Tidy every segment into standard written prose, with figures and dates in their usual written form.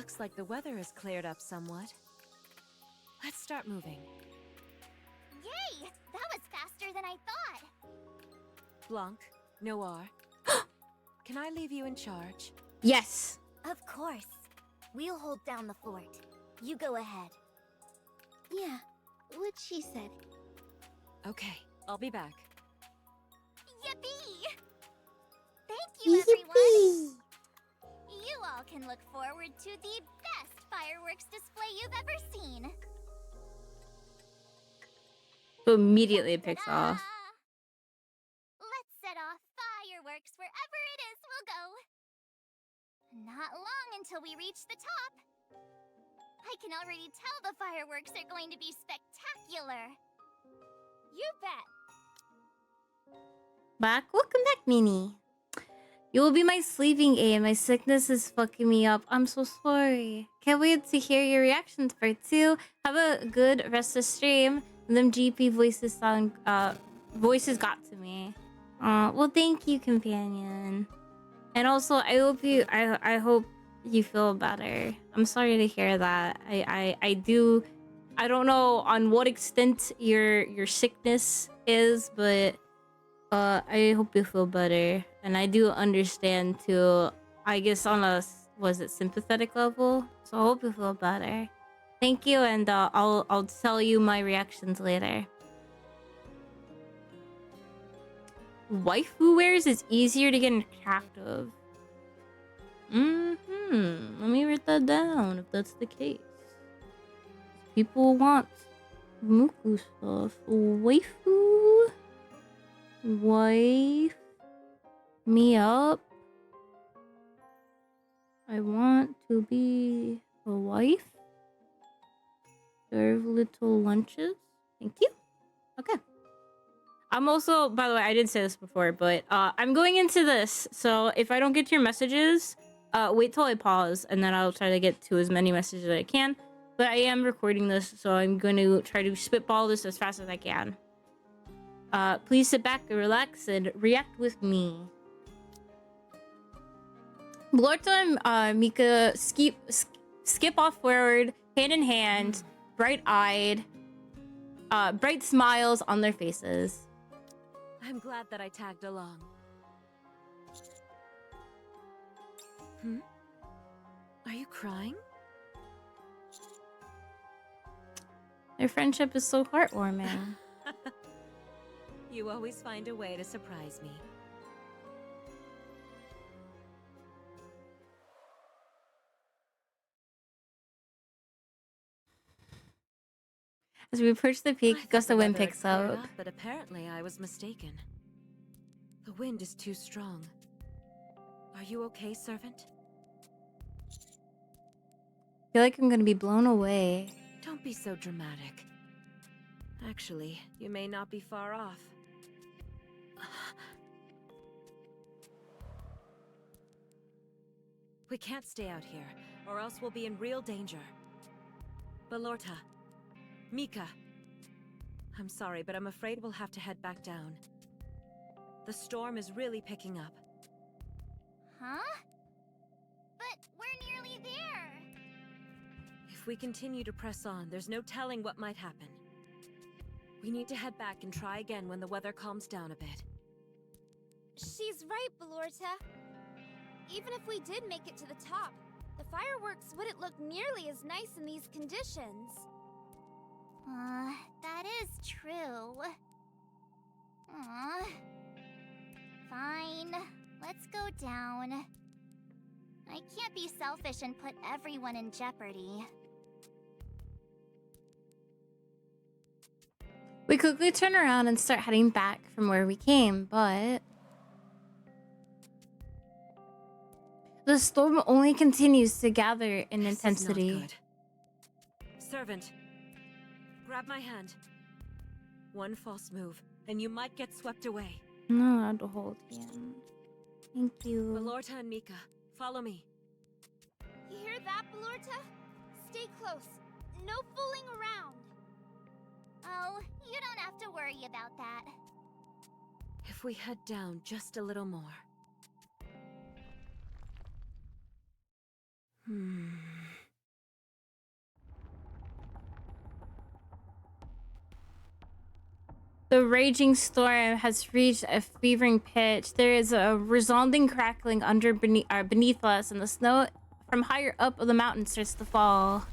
Looks like the weather has cleared up somewhat. Let's start moving. Yay! That was faster than I thought. Blanc, Noir, can I leave you in charge? Yes. Of course. We'll hold down the fort. You go ahead. Yeah, what she said. Okay, I'll be back. Yippee! Thank you, everyone! You all can look forward to the best fireworks display you've ever seen. So immediately it picks off. Let's set off fireworks wherever it is we'll go. Not long until we reach the top. I can already tell the fireworks are going to be spectacular. You bet. Welcome back, Mini. You will be my sleeping aid. My sickness is fucking me up. I'm so sorry. Can't wait to hear your reactions part 2. Have a good rest of stream. Them GP voices voices got to me. Well, thank you, companion. And also, I hope you feel better. I'm sorry to hear that. I don't know on what extent your sickness is, but I hope you feel better. And I do understand too, I guess on a sympathetic level. So I hope you feel better. Thank you, and I'll tell you my reactions later. Waifu wears is easier to get attractive. Let me write that down if that's the case. People want Mooku stuff. Waifu. Wife me up. I want to be a wife. Serve little lunches. Thank you. Okay. I'm also, by the way, I did say this before, but I'm going into this. So if I don't get to your messages, wait till I pause, and then I'll try to get to as many messages as I can. But I am recording this, so I'm going to try to spitball this as fast as I can. Please sit back and relax and react with me. Blorta and Mika skip off forward, hand in hand, bright-eyed, bright smiles on their faces. I'm glad that I tagged along. Are you crying? Their friendship is so heartwarming. You always find a way to surprise me. As we approach the peak, gust of wind picks up. But apparently I was mistaken. The wind is too strong. Are you okay, servant? I feel like I'm gonna be blown away. Don't be so dramatic. Actually, you may not be far off. We can't stay out here, or else we'll be in real danger. Balorta. Mika. I'm sorry, but I'm afraid we'll have to head back down. The storm is really picking up. Huh? But we're nearly there! If we continue to press on, there's no telling what might happen. We need to head back and try again when the weather calms down a bit. She's right, Balorta. Even if we did make it to the top, the fireworks wouldn't look nearly as nice in these conditions. That is true. Fine, let's go down. I can't be selfish and put everyone in jeopardy. We quickly turn around and start heading back from where we came, but the storm only continues to gather in intensity. This is not good. Servant, grab my hand. One false move, and you might get swept away. No, I had to hold him. Thank you. Balorta and Mika, follow me. You hear that, Balorta? Stay close. No fooling around. Oh, you don't have to worry about that. If we head down just a little more. The raging storm has reached a fevering pitch. There is a resounding crackling beneath us, and the snow from higher up the mountain starts to fall.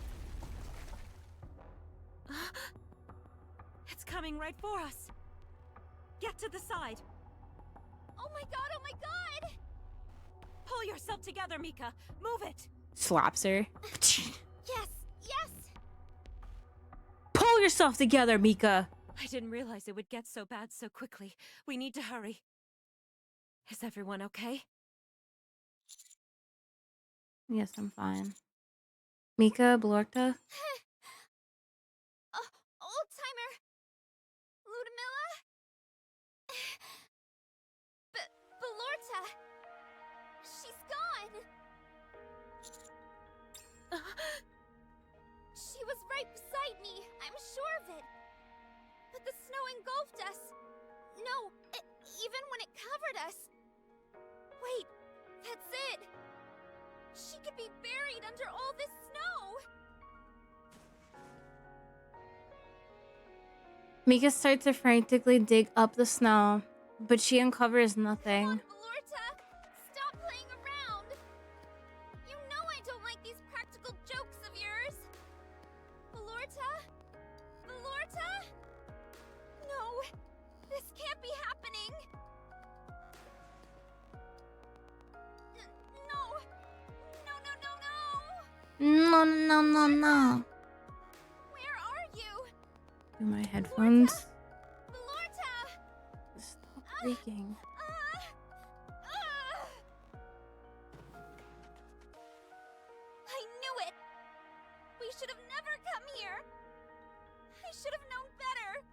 It's coming right for us. Get to the side. Oh my god, oh my god! Pull yourself together, Mecha. Move it. Slaps her. Yes, yes! Pull yourself together, Mecha. I didn't realize it would get so bad so quickly. We need to hurry. Is everyone okay? Yes, I'm fine. Mecha, Blorta. Old-timer! Ludmilla? Belorta! She's gone! She was right beside me, I'm sure of it. But the snow engulfed us. No, even when it covered us. Wait, that's it. She could be buried under all this snow. Mecha starts to frantically dig up the snow, but she uncovers nothing. Come on, Belorta! Stop playing around! You know I don't like these practical jokes of yours! Belorta? Belorta? No! This can't be happening! No! No, no, no, no! No. Where are you? Do my headphones. Belorta! Stop leaking. I knew it! We should have never come here! I should have known better!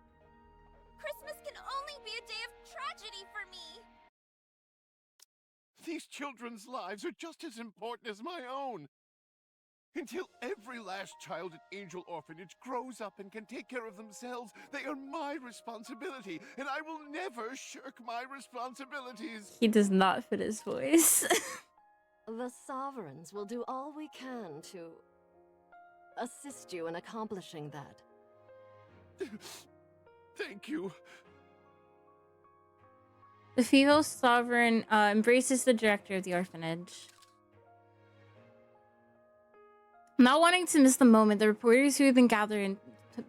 Christmas can only be a day of tragedy for me! These children's lives are just as important as my own. Until every last child at Angel Orphanage grows up and can take care of themselves, they are my responsibility, and I will never shirk my responsibilities. He does not fit his voice. The Sovereigns will do all we can to assist you in accomplishing that. Thank you. The female sovereign embraces the director of the orphanage. Not wanting to miss the moment, the reporters who have been gathering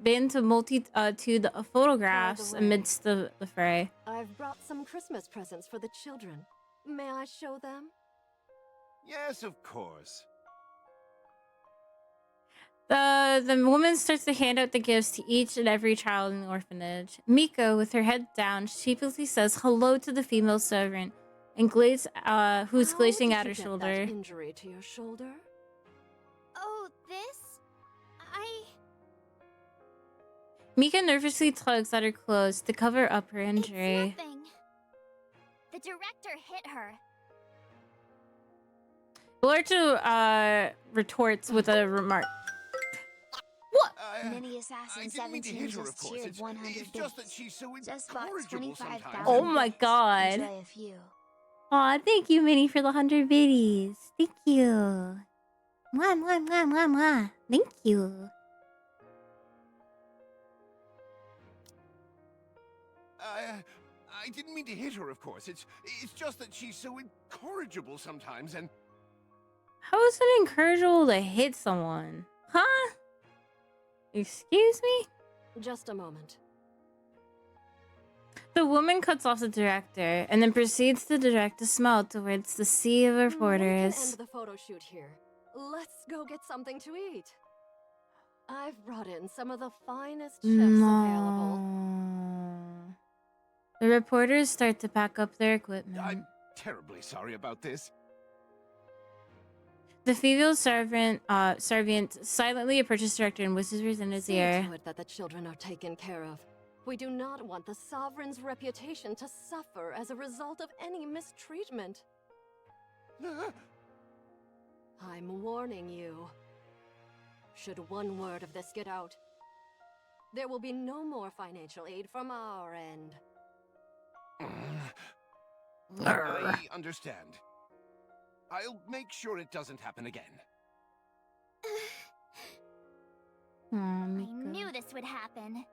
begin to multitude of photographs By the way, amidst the fray. I've brought some Christmas presents for the children. May I show them? Yes, of course. The woman starts to hand out the gifts to each and every child in the orphanage. Miko, with her head down, sheepishly says hello to the female servant and who's glazing at her shoulder. That injury to your shoulder? Oh, this? Mika nervously tugs at her clothes to cover up her It's injury. nothing. The director hit her. Blorto retorts with a remark. What? Many I Assassin didn't mean to 17 hit her, of just course. cheered It's 100 just that bits. she's so Just bought incorrigible sometimes. 25,000 Oh my bits. god. Enjoy a few. Aw, thank you, Minnie, for the 100 biddies. Thank you. Mwah, mwah, mwah, mwah, mwah. Thank you. I didn't mean to hit her, of course. It's just that she's so incorrigible sometimes, and How is it encourageable to hit someone? Huh? Excuse me? Just a moment. The woman cuts off the director and then proceeds to direct a smile towards the sea of We can reporters. end the photo shoot here. Let's go get something to eat. I've brought in some of the finest chefs available. No. The reporters start to pack up their equipment. I'm terribly sorry about this. The female servant silently approaches the director and whispers in his See ear. to it that the children are taken care of. We do not want the Sovereign's reputation to suffer as a result of any mistreatment. I'm warning you. Should one word of this get out, there will be no more financial aid from our end. I understand. I'll make sure it doesn't happen again. Aw, I Miko. knew this would happen.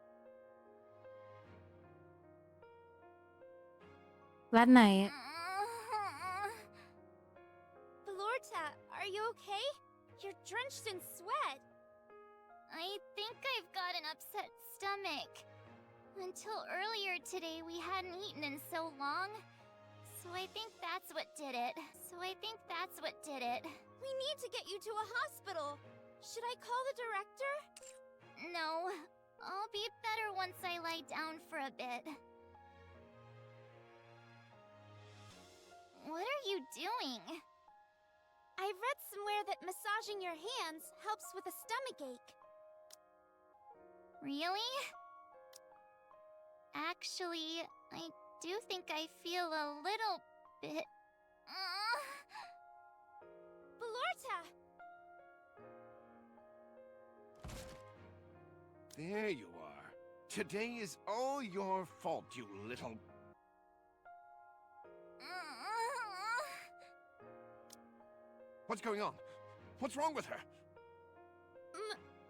Glad night. Belorta, are you okay? You're drenched in sweat. I think I've got an upset stomach. Until earlier today, we hadn't eaten in so long. So I think that's what did it. We need to get you to a hospital. Should I call the director? No, I'll be better once I lie down for a bit. What are you doing? I read somewhere that massaging your hands helps with a stomachache. Really? Actually, I do think I feel a little bit... Belorta! There you are. Today is all your fault, you little... What's going on? What's wrong with her?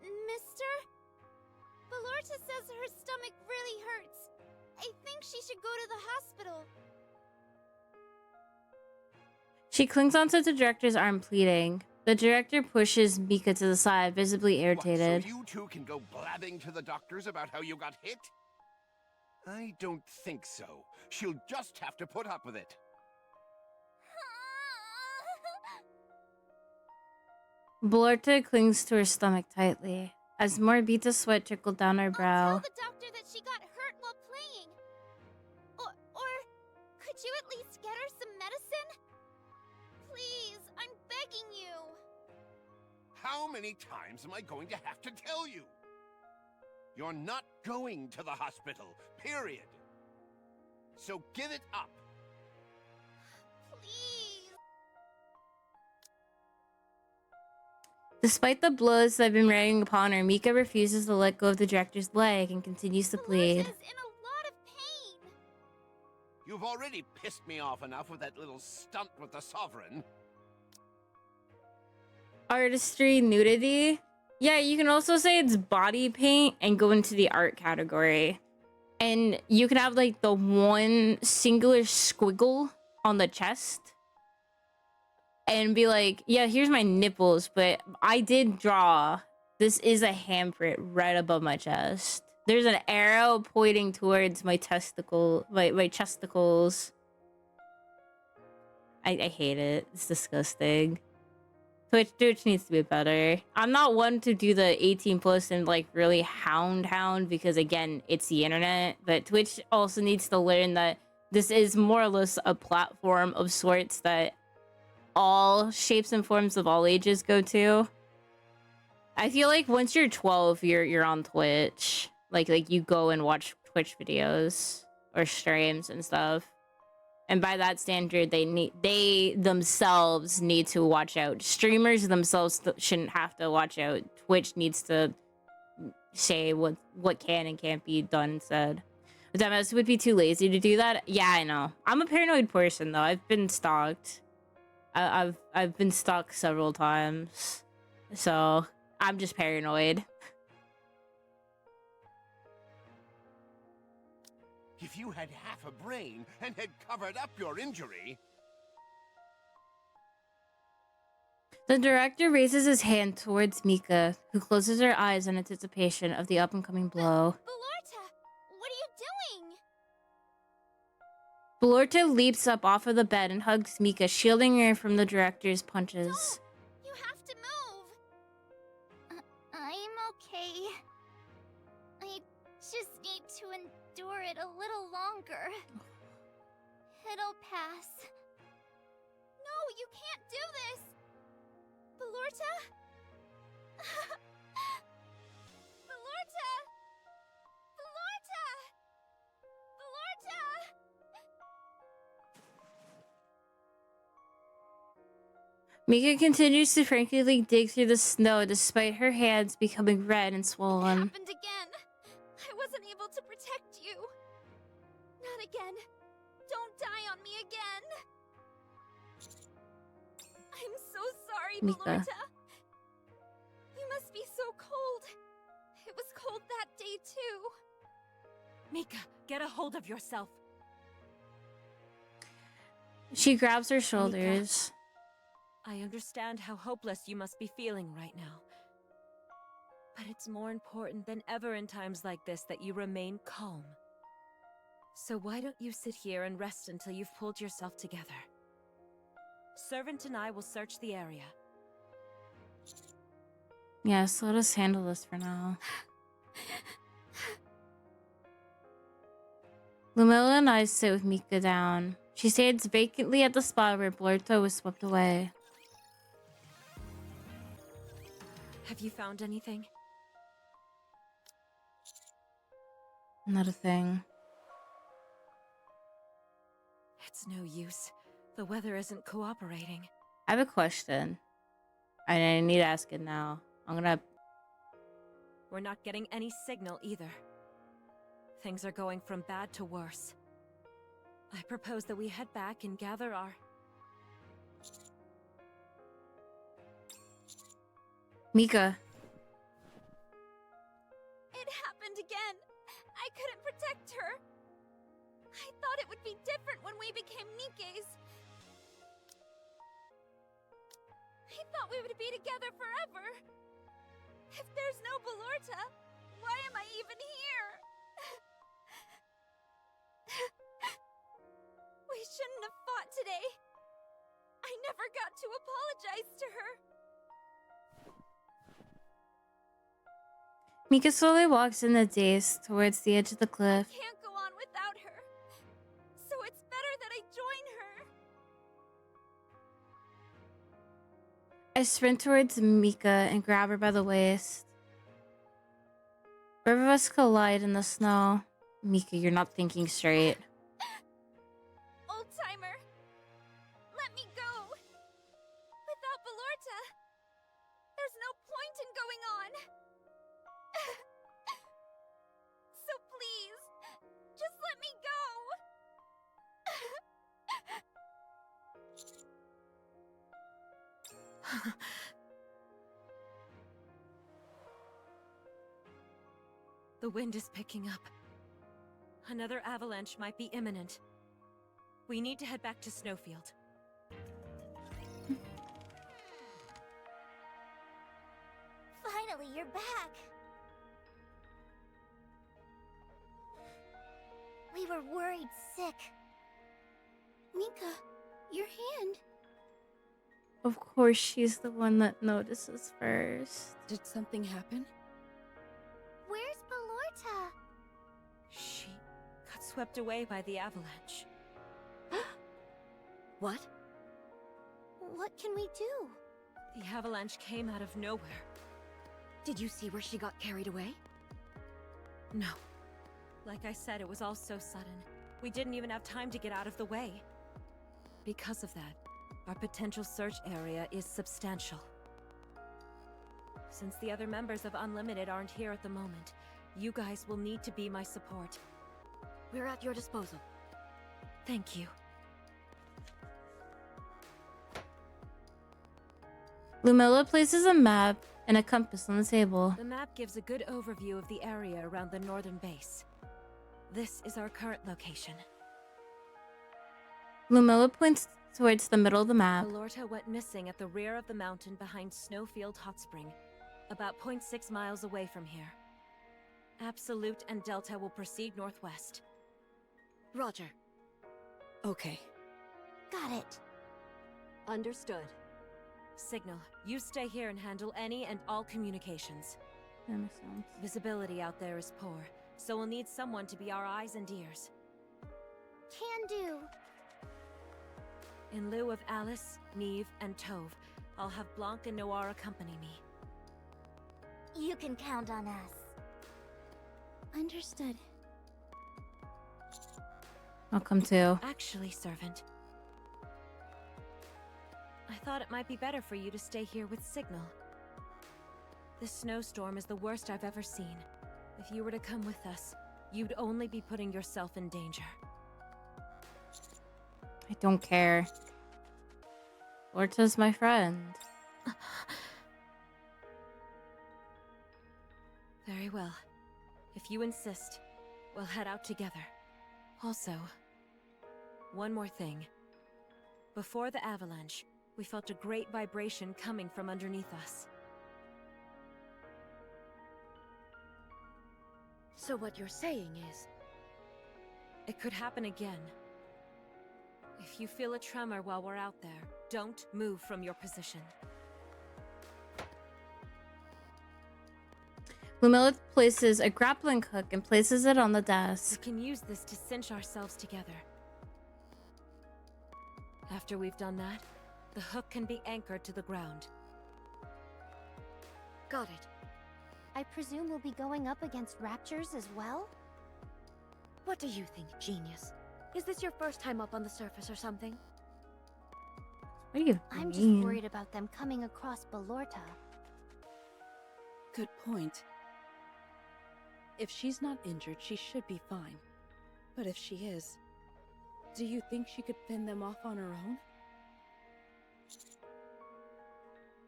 Mister? Belorta says her stomach really hurts. I think she should go to the hospital. She clings onto the director's arm, pleading. The director pushes Mika to the side, visibly irritated. What, so you two can go blabbing to the doctors about how you got hit? I don't think so. She'll just have to put up with it. Belorta clings to her stomach tightly, as more beads of sweat trickle down her brow. I'll tell the doctor that she got hurt while playing. Or could you at least get her some medicine? Please, I'm begging you. How many times am I going to have to tell you? You're not going to the hospital, period. So give it up. Please. Despite the blows that have been raining upon her, Mika refuses to let go of the director's leg and continues to plead. Belorta's in a lot of pain. You've already pissed me off enough with that little stunt with the Sovereign. Artistry nudity? Yeah, you can also say it's body paint and go into the art category. And you can have like the one singular squiggle on the chest and be like, yeah, here's my nipples, but I did draw. This is a handprint right above my chest. There's an arrow pointing towards my testicle, my chesticles. I hate it. It's disgusting. Twitch needs to be better. I'm not one to do the 18 plus and like really hound because again, it's the internet. But Twitch also needs to learn that this is more or less a platform of sorts that all shapes and forms of all ages go to. I feel like once you're 12, you're on Twitch. Like you go and watch Twitch videos or streams and stuff. And by that standard, they themselves need to watch out. Streamers themselves shouldn't have to watch out. Twitch needs to say what can and can't be done and said. But dumbass would be too lazy to do that. Yeah, I know. I'm a paranoid person though. I've been stalked. I've been stalked several times. So I'm just paranoid. If you had half a brain and had covered up your injury... The director raises his hand towards Mika, who closes her eyes in anticipation of the up-and-coming blow. Belorta, what are you doing? Belorta leaps up off of the bed and hugs Mika, shielding her from the director's punches. You have to move. I'm okay. I just need to endure it a little longer. It'll pass. No, you can't do this. Belorta? Belorta! Belorta! Belorta! Mika continues to frantically dig through the snow despite her hands becoming red and It swollen. happened again. I wasn't able to protect you. Not again. Don't die on me again. I'm so sorry, Mika. Belorta. You must be so cold. It was cold that day, too. Mika, get a hold of yourself. She grabs her shoulders. I understand how hopeless you must be feeling right now. But it's more important than ever in times like this that you remain calm. So why don't you sit here and rest until you've pulled yourself together? Servant and I will search the area. Yes, let us handle this for now. Lumilla and I sit with Mika down. She stares vacantly at the spot where Blorto was swept away. Have you found anything? Not a thing. It's no use. The weather isn't cooperating. I have a question. I need to ask it now. We're not getting any signal either. Things are going from bad to worse. I propose that we head back and gather our... Mika. It happened again. I couldn't protect her. I thought it would be different when we became Nikes. I thought we would be together forever. If there's no Balorta, why am I even here? We shouldn't have fought today. I never got to apologize to her. Mika slowly walks in the daze towards the edge of the cliff. I can't go on without her. So it's better that I join her. I sprint towards Mika and grab her by the waist. Both of us collide in the snow. Mika, you're not thinking straight. Old-timer, let me go. Without Balorta, there's no point in going on. So please, just let me go. The wind is picking up. Another avalanche might be imminent. We need to head back to Snowfield. Finally, you're back. We were worried sick. Mika, your hand. Of course, she's the one that notices first. Did something happen? Where's Balorta? She got swept away by the avalanche. What? What can we do? The avalanche came out of nowhere. Did you see where she got carried away? No. Like I said, it was all so sudden. We didn't even have time to get out of the way. Because of that, our potential search area is substantial. Since the other members of Unlimited aren't here at the moment, you guys will need to be my support. We're at your disposal. Thank you. Lumilla places a map and a compass on the table. The map gives a good overview of the area around the northern base. This is our current location. Lumilla points towards the middle of the map. Balorta went missing at the rear of the mountain behind Snowfield Hot Spring, about 0.6 miles away from here. Absolute and Delta will proceed northwest. Roger. Okay. Got it. Understood. Signal, you stay here and handle any and all communications. That makes sense. Visibility out there is poor, so we'll need someone to be our eyes and ears. Can do. In lieu of Alice, Neve, and Tove, I'll have Blanc and Noir accompany me. You can count on us. Understood. I'll come too. Actually, Servant, I thought it might be better for you to stay here with Signal. This snowstorm is the worst I've ever seen. If you were to come with us, you'd only be putting yourself in danger. I don't care. Lorta's my friend. Very well. If you insist, we'll head out together. Also, one more thing. Before the avalanche, we felt a great vibration coming from underneath us. So what you're saying is... It could happen again. If you feel a tremor while we're out there, don't move from your position. Lumella places a grappling hook and places it on the We desk. can use this to cinch ourselves together. After we've done that, the hook can be anchored to the ground. Got it. I presume we'll be going up against raptures as well? What do you think, genius? Is this your first time up on the surface or something? What do you I'm just mean? worried about them coming across Balorta. Good point. If she's not injured, she should be fine. But if she is, do you think she could fend them off on her own?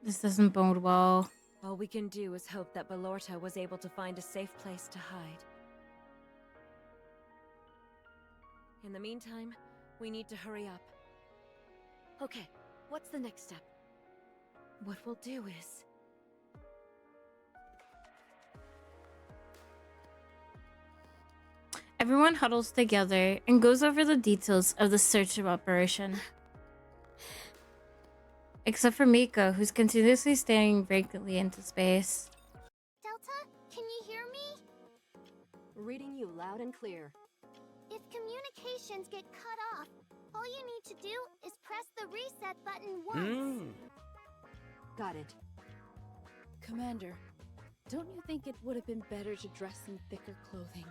This doesn't bode well. All we can do is hope that Balorta was able to find a safe place to hide. In the meantime, we need to hurry up. Okay, what's the next step? What we'll do is... Everyone huddles together and goes over the details of the search operation. Except for Mecha, who's continuously staring vacantly into space. Delta, can you hear me? Reading you loud and clear. If communications get cut off, all you need to do is press the reset button once. Got it. Commander, don't you think it would have been better to dress in thicker clothing?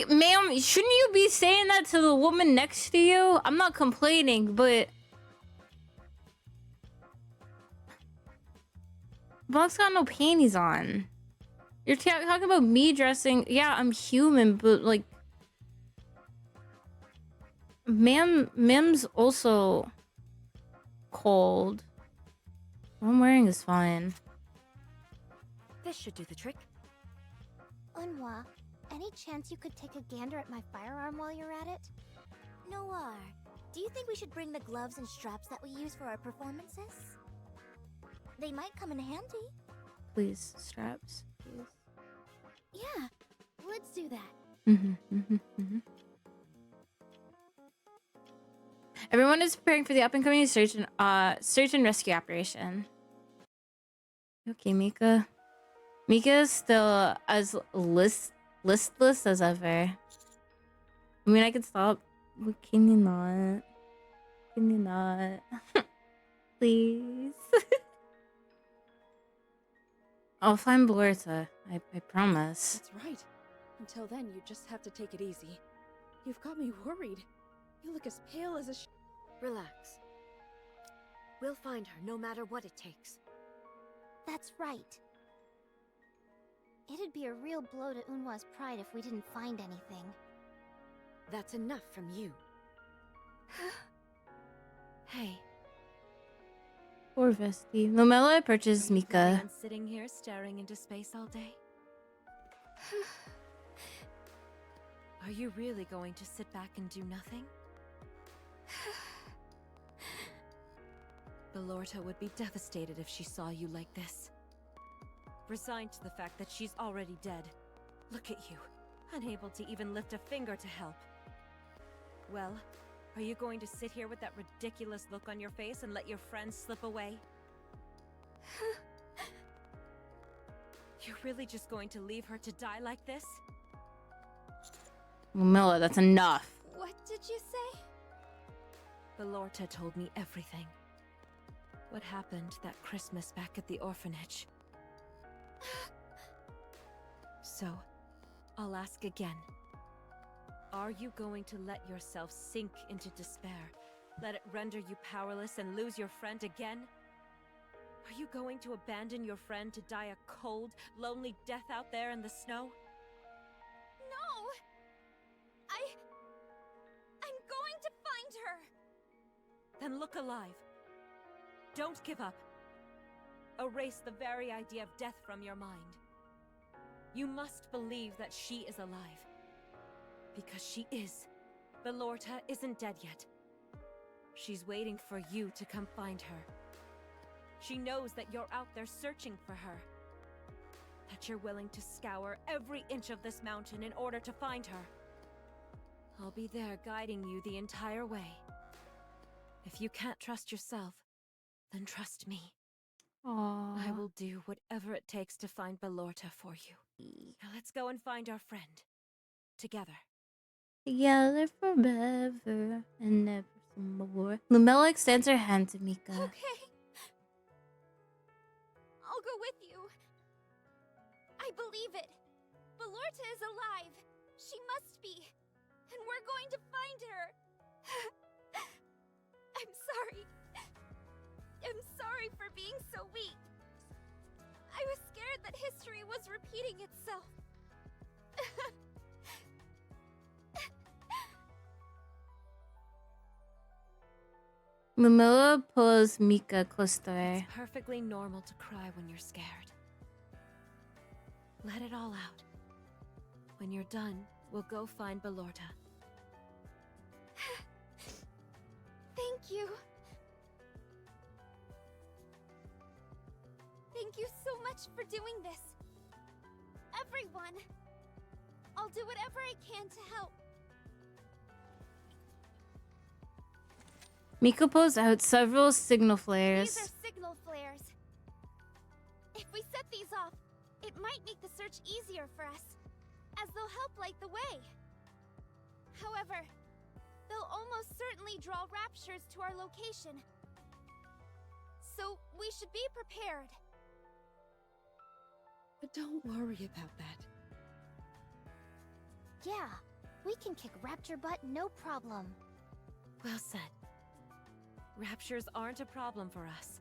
Ma'am, shouldn't you be saying that to the woman next to you? I'm not complaining, but... Buck's got no panties on. You're talking about me dressing... Yeah, I'm human, but like... Mim's also... cold. What I'm wearing is fine. This should do the trick. Unwa, any chance you could take a gander at my firearm while you're at it? Noir, do you think we should bring the gloves and straps that we use for our performances? They might come in handy. Please, straps. Please. Yeah, let's do that. Everyone is preparing for the up-and-coming search and rescue operation. Okay, Mika. Mika is still as listless as ever. I mean, I could stop, but can you not? Can you not? Please. I'll find Balorta. I promise. That's right. Until then, you just have to take it easy. You've got me worried. You look as pale as a Relax. We'll find her no matter what it takes. That's right. It'd be a real blow to Unwa's pride if we didn't find anything. That's enough from you. Hey, Poor Vesti. Lumella approaches planning Mika. on sitting here staring into space all day? Are you really going to sit back and do nothing? Balorta would be devastated if she saw you like this. Resigned to the fact that she's already dead. Look at you, unable to even lift a finger to help. Well, are you going to sit here with that ridiculous look on your face and let your friends slip away? You're really just going to leave her to die like this? Lumella, that's enough. What did you say? Balorta told me everything. What happened that Christmas back at the orphanage. So, I'll ask again. Are you going to let yourself sink into despair? Let it render you powerless and lose your friend again? Are you going to abandon your friend to die a cold, lonely death out there in the snow? No! I'm going to find her! Then look alive. Don't give up. Erase the very idea of death from your mind. You must believe that she is alive. Because she is. Belorta isn't dead yet. She's waiting for you to come find her. She knows that you're out there searching for her. That you're willing to scour every inch of this mountain in order to find her. I'll be there guiding you the entire way. If you can't trust yourself, then trust me. Aww. I will do whatever it takes to find Belorta for you. Now let's go and find our friend. Together. Together forever and never some more. Lumella extends her hand to Mika. Okay. I'll go with you. I believe it. Belorta is alive. She must be. And we're going to find her. I'm sorry. I'm sorry for being so weak. I was scared that history was repeating itself. Lumella pulls Mika close to her. It's perfectly normal to cry when you're scared. Let it all out. When you're done, we'll go find Belorta. Thank you. Thank you so much for doing this. Everyone. I'll do whatever I can to help. Mika pulls out several signal These flares. are signal flares. If we set these off, it might make the search easier for us, as they'll help light the way. However, they'll almost certainly draw raptures to our location. So we should be prepared. But don't worry about that. Yeah, we can kick Rapture butt no problem. Well said. Raptures aren't a problem for us.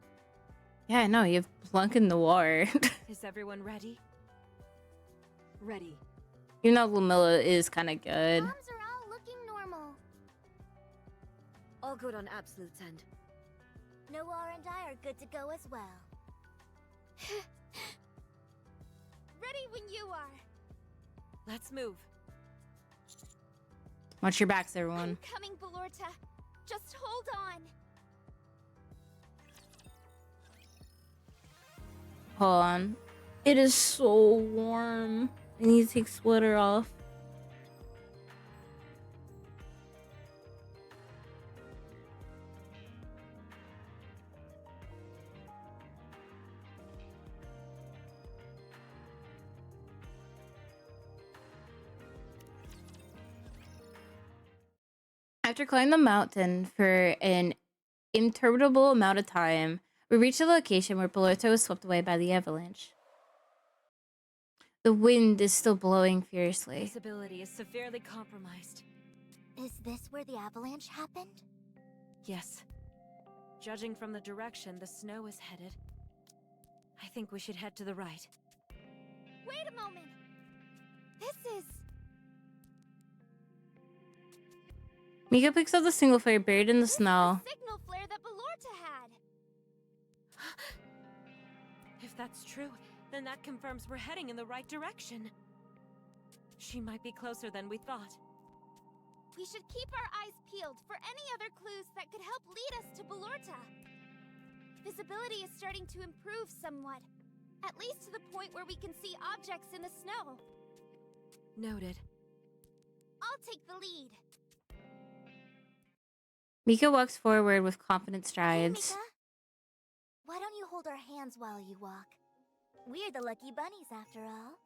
Yeah, I know, you have Plunk in the war. Is everyone ready? Ready. You know Lumella is kind of good. Bombs are all looking normal. All good on Absolute's end. Noir and I are good to go as well. Ready when you are. Let's move. Watch your backs, everyone. I'm coming, Belorta. Just hold on. Hold on. It is so warm. I need to take sweater off. After climbing the mountain for an interminable amount of time, we reached a location where Belorta was swept away by the avalanche. The wind is still blowing fiercely. Visibility is severely compromised. Is this where the avalanche happened? Yes. Judging from the direction the snow is headed, I think we should head to the right. Wait a moment. This is... Mika picks up the single flare buried in the snow. the signal flare that Belorta had. If that's true, then that confirms we're heading in the right direction. She might be closer than we thought. We should keep our eyes peeled for any other clues that could help lead us to Belorta. Visibility is starting to improve somewhat. At least to the point where we can see objects in the snow. Noted. I'll take the lead. Mika walks forward with confident Hey, strides. Mika. Why don't you hold our hands while you walk? We're the lucky bunnies after all.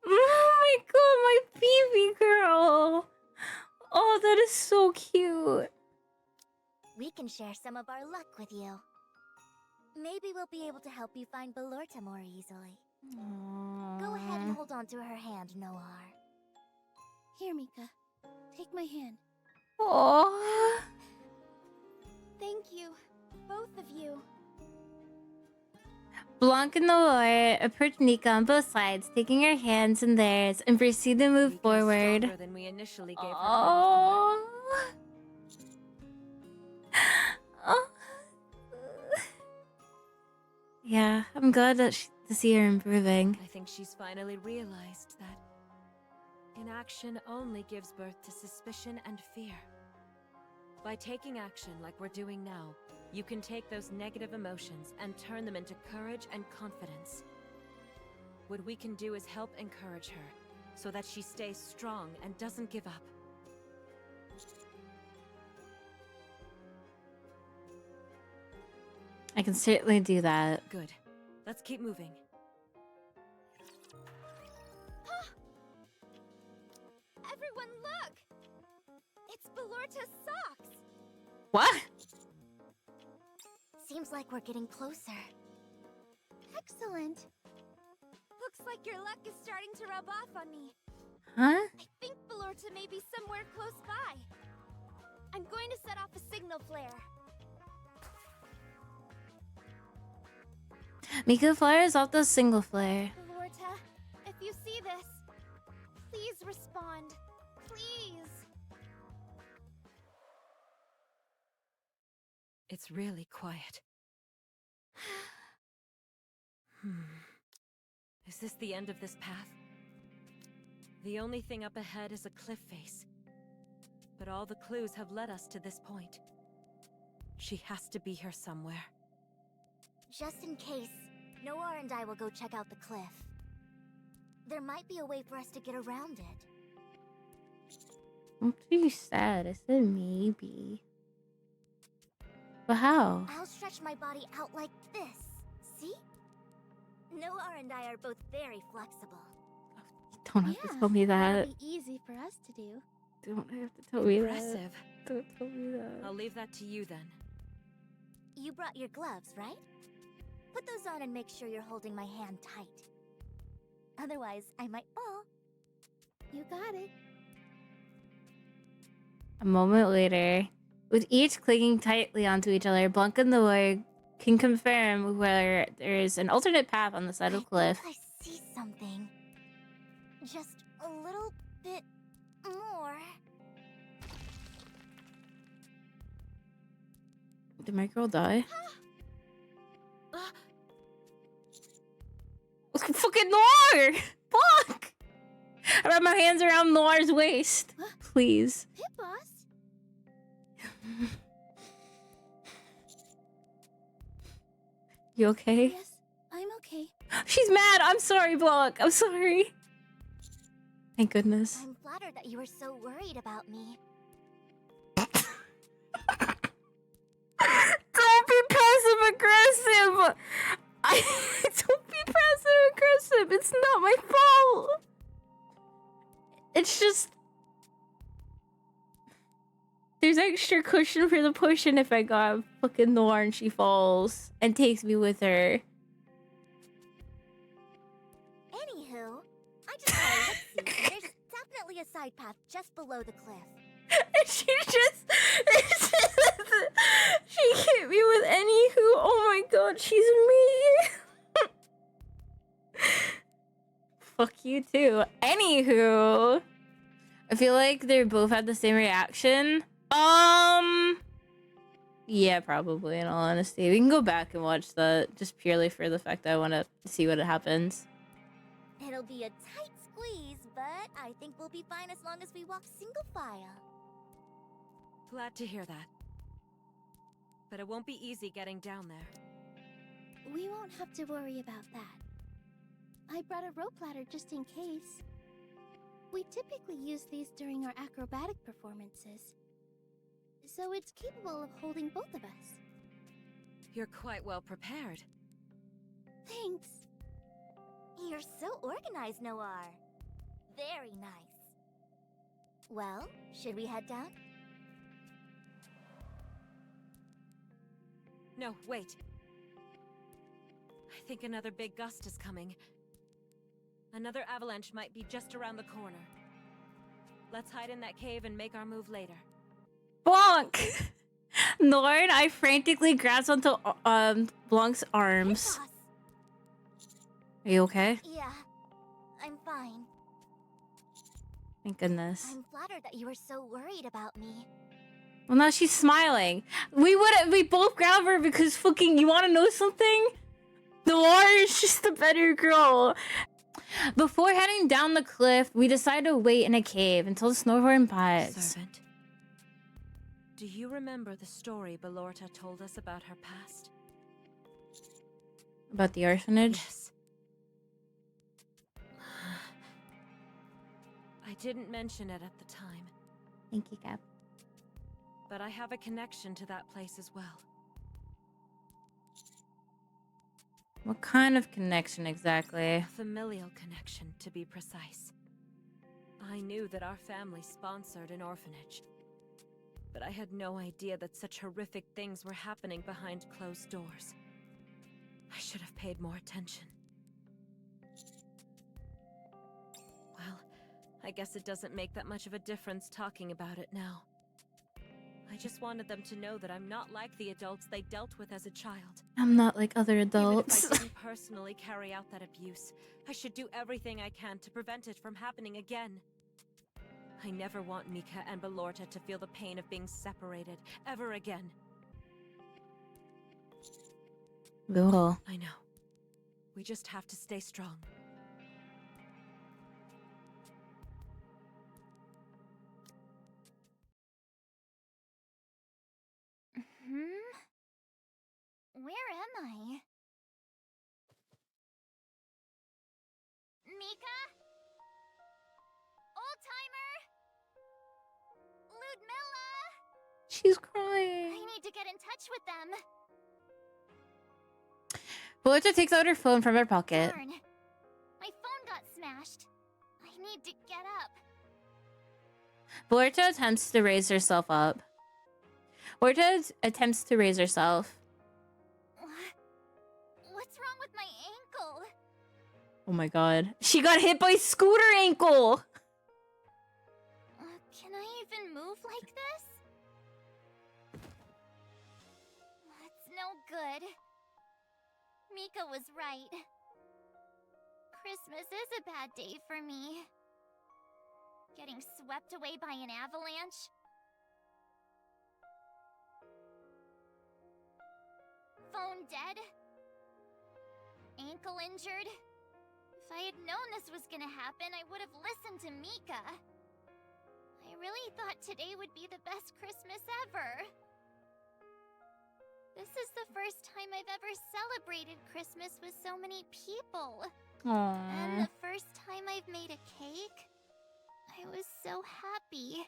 Oh my god, my baby girl! Oh, that is so cute. We can share some of our luck with you. Maybe we'll be able to help you find Belorta more easily. Go ahead and hold on to her hand, Noir. Here, Mika. Take my hand. Oh. Thank you. Both of you. Blanc and Noir approach Mika on both sides, taking her hands in theirs, and proceed to move Mika's forward. stronger than we initially gave her Oh. Oh. Yeah, I'm glad that to see her improving. I think she's finally realized that inaction only gives birth to suspicion and fear. By taking action like we're doing now, you can take those negative emotions and turn them into courage and confidence. What we can do is help encourage her, so that she stays strong and doesn't give up. I can certainly do that. Good. Let's keep moving. Everyone look! It's Belorta's socks! What? Seems like we're getting closer. Excellent. Looks like your luck is starting to rub off on me. Huh? I think Belorta may be somewhere close by. I'm going to set off a signal flare. Mika flares off the single flare. Belorta, if you see this, please respond. Please. It's really quiet. Is this the end of this path? The only thing up ahead is a cliff face. But all the clues have led us to this point. She has to be here somewhere. Just in case, Noir and I will go check out the cliff. There might be a way for us to get around it. I'm pretty sad. I said maybe. But how? I'll stretch my body out like this. See? Noir and I are both very flexible. Don't have to tell me that. That'll be easy for us to do. Don't have to tell me that. Impressive. Don't tell me that. I'll leave that to you then. You brought your gloves, right? Put those on and make sure you're holding my hand tight. Otherwise, I might fall. You got it. A moment later, with each clinging tightly onto each other, Blanc and Noir can confirm where there is an alternate path on the side of the cliff. I see something. Just a little bit more. Did my girl die? Fucking Noir! Fuck! I wrap my hands around Noir's waist. Please. Pit boss? You okay? Yes, I'm okay. She's mad! I'm sorry, Blanc. I'm sorry. Thank goodness. I'm flattered that you were so worried about me. Don't be passive aggressive! Don't be passive aggressive! It's not my fault! It's just... There's extra cushion for the pushing if I got fucking Noir and she falls and takes me with her. Anywho, I just had a look-see. There's definitely a side path just below the cliff. She hit me with anywho. Oh my god, she's me. Fuck you too. Anywho, I feel like they both had the same reaction. Yeah, probably, in all honesty. We can go back and watch that just purely for the fact that I want to see what happens. It'll be a tight squeeze, but I think we'll be fine as long as we walk single file. Glad to hear that. But it won't be easy getting down there. We won't have to worry about that. I brought a rope ladder just in case. We typically use these during our acrobatic performances, so it's capable of holding both of us. You're quite well prepared. Thanks. You're so organized, Noir. Very nice. Well, should we head down? No, wait. I think another big gust is coming. Another avalanche might be just around the corner. Let's hide in that cave and make our move later. Blanc! Noir and I frantically grasp onto Blanc's arms. Hey, boss. Are you okay? Yeah, I'm fine. Thank goodness. I'm flattered that you were so worried about me. Well, now she's smiling. We both grabbed her because fucking, you want to know something? Noir is just a better girl. Before heading down the cliff, we decided to wait in a cave until the Snorhorn passed. Servant. Do you remember the story Belorta told us about her past? About the orphanage? Yes. I didn't mention it at the time. Thank you, Cap. But I have a connection to that place as well. What kind of connection exactly? A familial connection, to be precise. I knew that our family sponsored an orphanage. But I had no idea that such horrific things were happening behind closed doors. I should have paid more attention. Well, I guess it doesn't make that much of a difference talking about it now. I just wanted them to know that I'm not like the adults they dealt with as a child. I'm not like other adults. Even if I didn't personally carry out that abuse, I should do everything I can to prevent it from happening again. I never want Mecha and Belorta to feel the pain of being separated ever again. Girl. I know. We just have to stay strong. Where am I? Mika? Old-timer? Ludmilla? She's I crying. need to get in touch with them. Belorta takes out her phone from her pocket. Darn. My phone got smashed. I need to get up. Belorta attempts to raise herself up. Belorta attempts to raise herself. What's wrong with my ankle? Oh my god. She got hit by scooter ankle! Can I even move like this? That's no good. Mika was right. Christmas is a bad day for me. Getting swept away by an avalanche. Phone dead. Ankle injured. If I had known this was gonna happen, I would have listened to Mika. I really thought today would be the best Christmas ever. This is the first time I've ever celebrated Christmas with so many people. And Aww. the first time I've made a cake. I was so happy.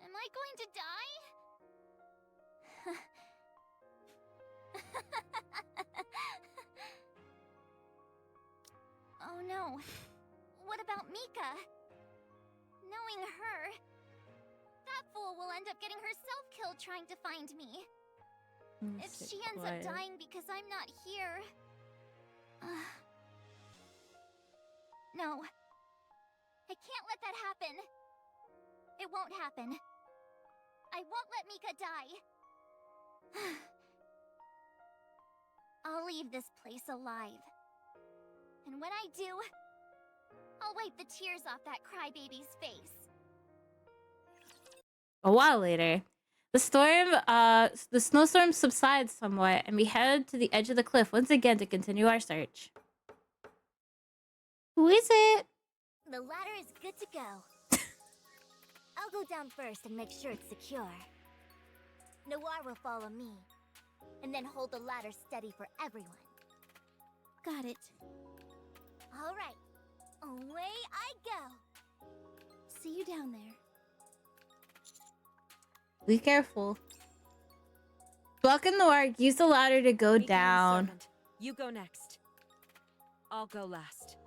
Am I going to die? Oh no. What about Mika? Knowing her, that fool will end up getting herself killed trying to find me. If she ends up dying because I'm not here... No. I can't let that happen. It won't happen. I won't let Mika die. I'll leave this place alive. And when I do, I'll wipe the tears off that crybaby's face. A while later, the snowstorm subsides somewhat, and we head to the edge of the cliff once again to continue our search. Who is it? The ladder is good to go. I'll go down first and make sure it's secure. Noir will follow me, and then hold the ladder steady for everyone. Got it. All right, away I go. See you down there. Be careful. Buck and Noir use the ladder to go Mecha and down. Servant, you go next. I'll go last.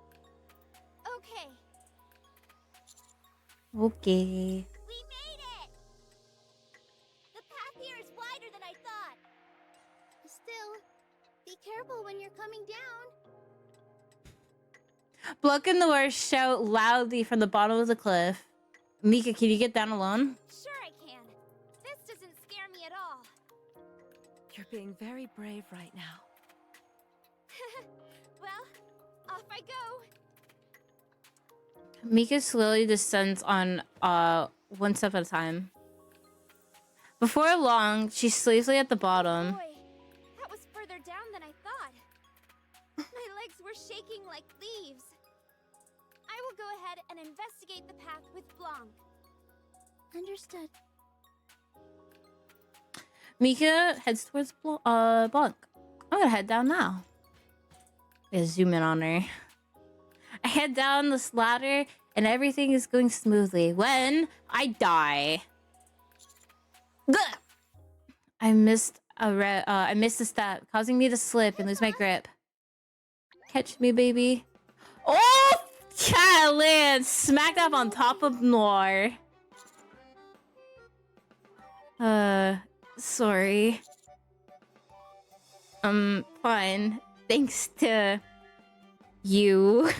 Okay. Okay. We made it! The path here is wider than I thought. Still, be careful when you're coming down. Buck and Noir shout loudly from the bottom of the cliff. Mika, can you get down alone? Sure I can. This doesn't scare me at all. You're being very brave right now. Well, off I go. Mika slowly descends on one step at a time. Before long, she's safely at the bottom. Boy, that was further down than I thought. My legs were shaking like leaves. I will go ahead and investigate the path with Blanc. Understood. Mika heads towards Blanc. I'm gonna head down now. I zoom in on her. I head down this ladder and everything is going smoothly when I die. Gah! I missed a step, causing me to slip and lose my grip. Catch me, baby. Oh! Cat land smacked up on top of Noir. Sorry. Fine. Thanks to you.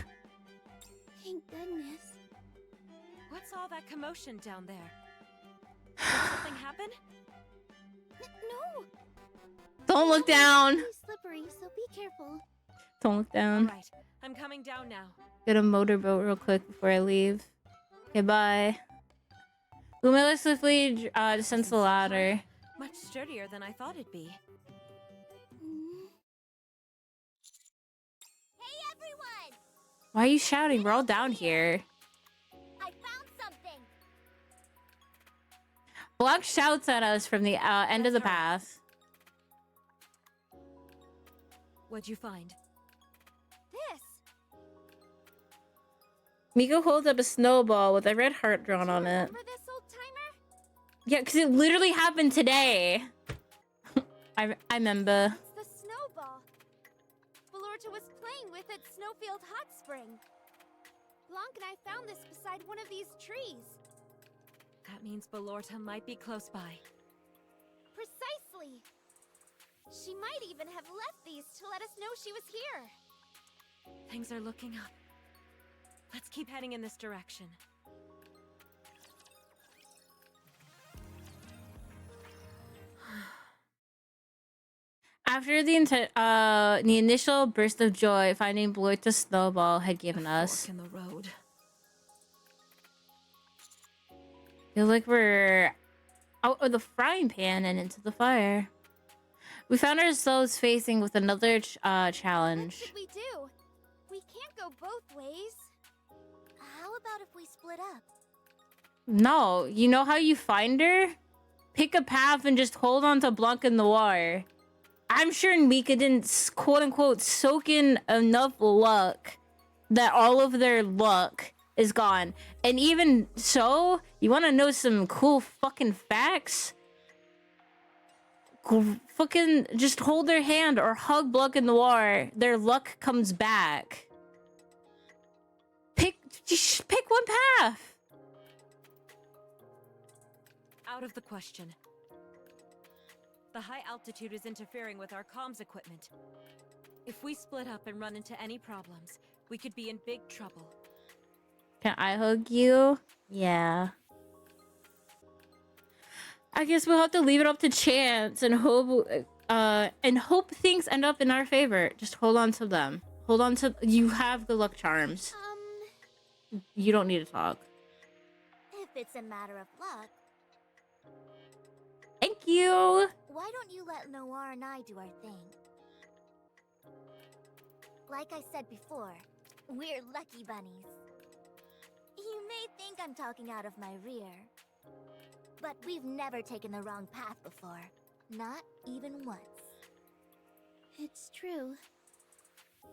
Thank goodness. What's all that commotion down there? Did something happen? No. Don't look down. It's slippery, so be careful. Don't look All down. right, I'm coming down now. Get a motorboat real quick before I leave. Okay, bye. Umila swiftly descends the ladder. Much sturdier than I thought it'd be. Hey everyone! Why are you shouting? We're all down here. I found something! Blanc shouts at us from the end of the path. What'd you find? This! Miko holds up a snowball with a red heart drawn on it. Remember this, old-timer? Yeah, because it literally happened today. I remember. It's the snowball. Belorta was playing with at Snowfield Hot Spring. Blanc and I found this beside one of these trees. That means Belorta might be close by. Precisely. She might even have left these to let us know she was here. Things are looking up. Let's keep heading in this direction. After the initial burst of joy finding Belorta's snowball had given us, Fork in the road. feel like we're out of the frying pan and into the fire. We found ourselves facing with another What challenge. should we do? We can't go both ways. How about if we split up? No, you know how you find her? Pick a path and just hold on to Blanc and Noir. I'm sure Mika didn't quote-unquote soak in enough luck that all of their luck is gone. And even so, you want to know some cool fucking facts? Fucking just hold their hand or hug Blanc and Noir. Their luck comes back. Just pick one path. Out of the question. The high altitude is interfering with our comms equipment. If we split up and run into any problems, we could be in big trouble. Can I hug you? Yeah. I guess we'll have to leave it up to chance and hope things end up in our favor. Just hold on to them. Hold on to... You have the luck charms. You don't need to talk. If it's a matter of luck, Thank you! why don't you let Noir and I do our thing? Like I said before, we're lucky bunnies. You may think I'm talking out of my rear, but we've never taken the wrong path before. Not even once. It's true.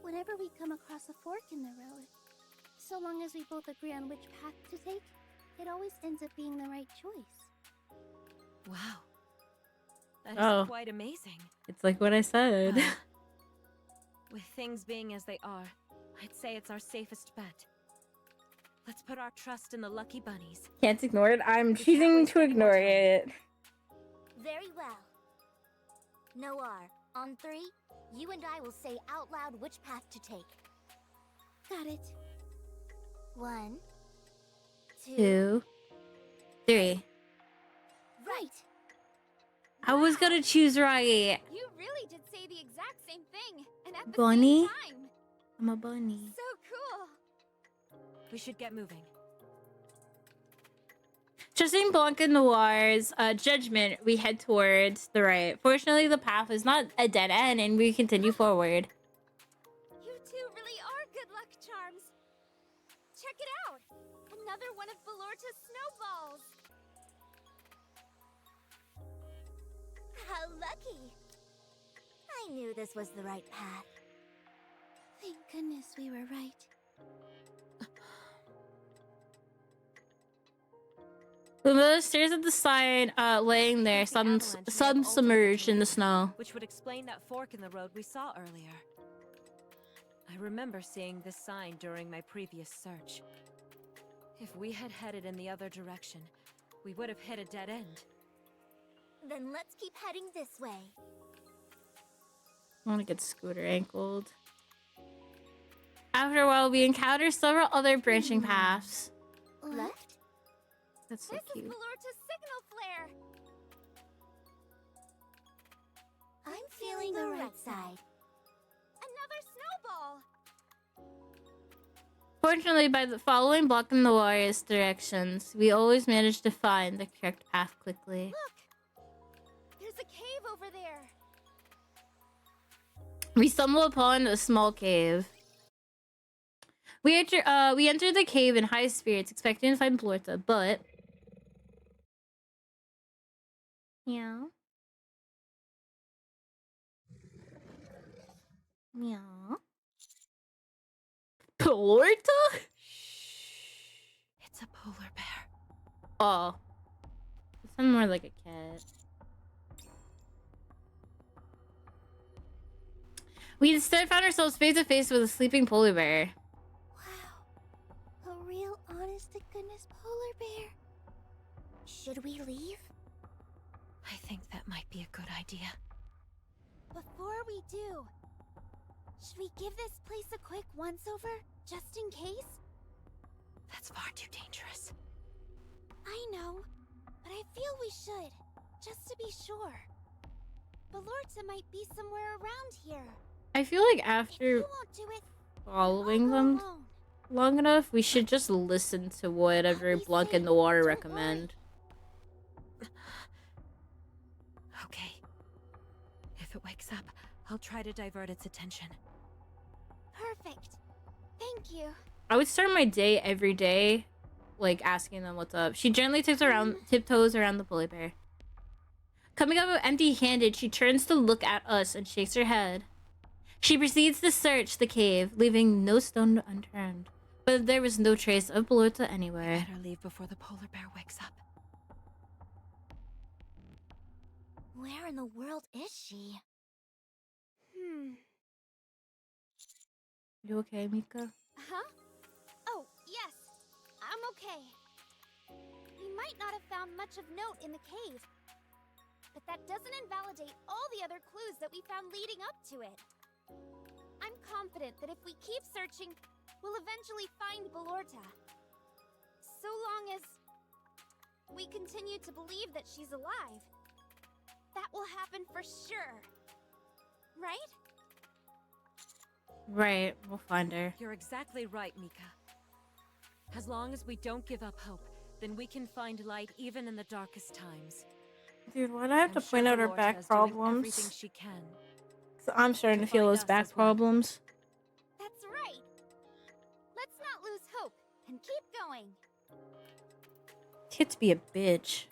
Whenever we come across a fork in the road, so long as we both agree on which path to take, it always ends up being the right choice. Wow. That is quite amazing. It's like what I said. With things being as they are, I'd say it's our safest bet. Let's put our trust in the lucky bunnies. Can't ignore it. I'm choosing to ignore it. Very well. Noir, on 3, you and I will say out loud which path to take. Got it. 1, 2, 2, 3. right! I was gonna choose right. You really did say the exact same thing, and at the Bunny? same time. I'm a bunny. So cool. We should get moving. Trusting Blanc and Noir's judgment, we head towards the right. Fortunately, the path is not a dead end, and we continue forward. You two really are good luck charms. Check it another one of Belorta's snowballs! How lucky! I knew this was the right path. Thank goodness we were right. Lumilla stares at the sign, laying there, The avalanche may have altered the submerged in the terrain, snow. which would explain that fork in the road we saw earlier. I remember seeing this sign during my previous search. If we had headed in the other direction, we would have hit a dead end. Then let's keep heading this way. I want to get Scooter ankled. After a while, we encounter several other branching paths. Left? That's so This cute. is Belorta's signal flare! I'm feeling the right side. Another snowball! Fortunately, by following Block in the Warrior's directions, we always manage to find the correct path quickly. Look! There's a cave over there! We stumble upon a small cave. We enter the cave in high spirits, expecting to find Blorta, but... Meow. Meow. Blorta? It's a polar bear. Oh. It sounds more like a cat. We instead found ourselves face to face with a sleeping polar bear. Wow. A real honest-to-goodness polar bear. Should we leave? I think that might be a good idea. Before we do, should we give this place a quick once-over, just in case? That's far too dangerous. I know, but I feel we should, just to be sure. Belorta might be somewhere around here. I feel like If after you won't do it, following I'll go them alone. long enough, we should just listen to whatever I'll be Blanc in safe, the Water don't recommend. Okay. If it wakes up, I'll try to divert its attention. Perfect. Thank you. I would start my day every day, like asking them what's up. She gently tiptoes around the polar bear. Coming up empty-handed, she turns to look at us and shakes her head. She proceeds to search the cave, leaving no stone unturned. But there was no trace of Blorta anywhere. Better leave before the polar bear wakes up. Where in the world is she? You okay, Mika? Huh? Oh, yes. I'm okay. We might not have found much of note in the cave. But that doesn't invalidate all the other clues that we found leading up to it. I'm confident that if we keep searching, we'll eventually find Belorta. So long as we continue to believe that she's alive. That will happen for sure. Right? Right, we'll find her. You're exactly right, Mika. As long as we don't give up hope, then we can find light even in the darkest times. Dude, why'd I have to I'm point sure out her Belorta back is doing everything problems? she can. 'Cause I'm starting to feel find those us back as well. problems. That's right. Let's not lose hope and keep going. Kids be a bitch.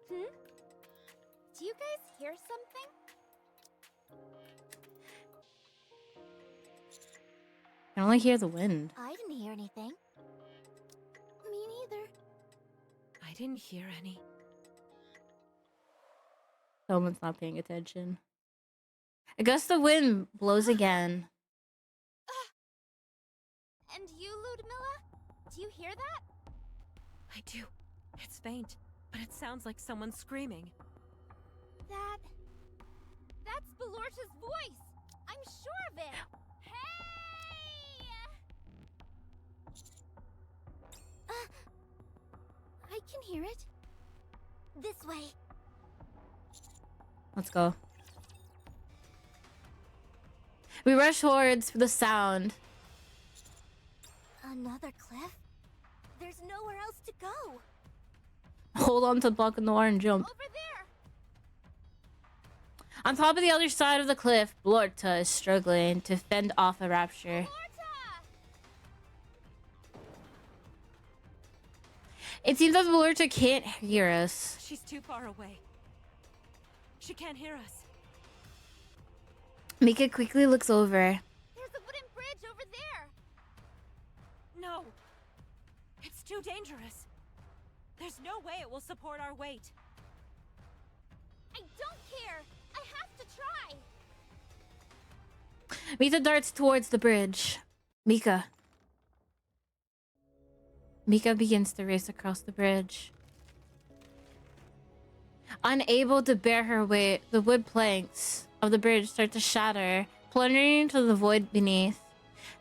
Do you guys hear something? I can only hear the wind. I didn't hear anything. Me neither. I didn't hear any. Someone's not paying attention. A gust of wind blows again. And you, Ludmilla? Do you hear that? I do. It's faint, but it sounds like someone screaming. That's Belorta's voice! I'm sure of it! Hey! I can hear it. This way. Let's go. We rush towards the sound. Another cliff? There's nowhere else to go. Hold on to Block in the Water and jump. Over there! On top of the other side of the cliff, Blorta is struggling to fend off a rapture. Belorta! It seems that Lorta can't hear us. She's too far away. She can't hear us. Mika quickly looks over. There's a wooden bridge over there. No. It's too dangerous. There's no way it will support our weight. I don't care. I have to try. Mika darts towards the bridge. Mika begins to race across the bridge. Unable to bear her weight, the wood planks of the bridge start to shatter, plunging into the void beneath.